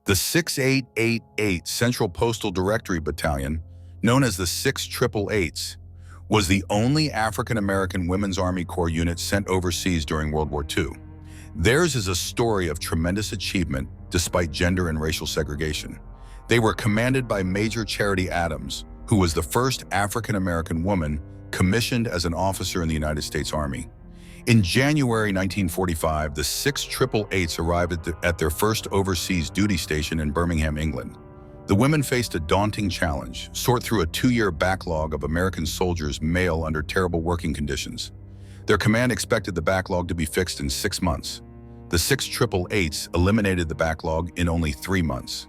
The 6888 Central Postal Directory Battalion, known as the 6888s, was the only African-American Women's Army Corps unit sent overseas during World War II. Theirs is a story of tremendous achievement despite gender and racial segregation. They were commanded by Major Charity Adams, who was the first African-American woman commissioned as an officer in the United States Army. In January 1945, the 6888s arrived at their first overseas duty station in Birmingham, England. The women faced a daunting challenge: sort through a 2-year backlog of American soldiers, male, under terrible working conditions. Their command expected the backlog to be fixed in 6 months. The 6888s eliminated the backlog in only 3 months.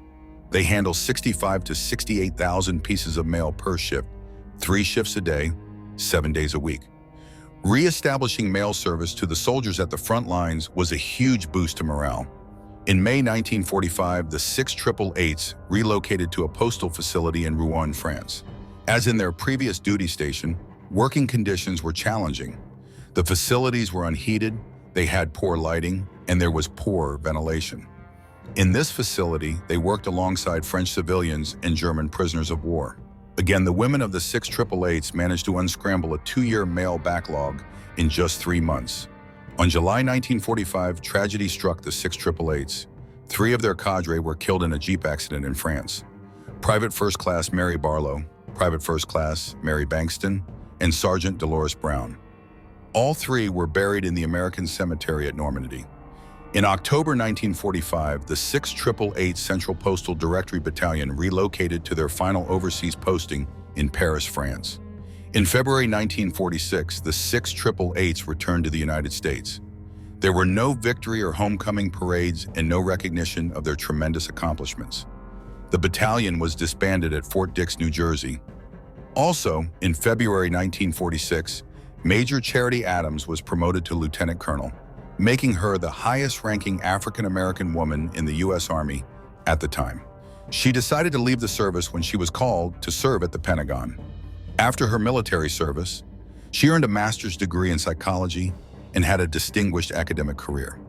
They handle 65 to 68,000 pieces of mail per shift, 3 shifts a day, 7 days a week. Re-establishing mail service to the soldiers at the front lines was a huge boost to morale. In May 1945, the 6888s relocated to a postal facility in Rouen, France. As in their previous duty station, working conditions were challenging. The facilities were unheated, they had poor lighting, and there was poor ventilation. In this facility, they worked alongside French civilians and German prisoners of war. Again, the women of the 6888s managed to unscramble a 2-year mail backlog in just 3 months. On July 1945, tragedy struck the 6888s. 3 of their cadre were killed in a Jeep accident in France. Private First Class Mary Barlow, Private First Class Mary Bankston, and Sergeant Dolores Brown. All 3 were buried in the American cemetery at Normandy. In October 1945, the 6888 Central Postal Directory Battalion relocated to their final overseas posting in Paris, France. In February 1946, the 6888s returned to the United States. There were no victory or homecoming parades and no recognition of their tremendous accomplishments. The battalion was disbanded at Fort Dix, New Jersey. Also, in February 1946, Major Charity Adams was promoted to Lieutenant Colonel, making her the highest-ranking African-American woman in the U.S. Army at the time. She decided to leave the service when she was called to serve at the Pentagon. After her military service, she earned a master's degree in psychology and had a distinguished academic career.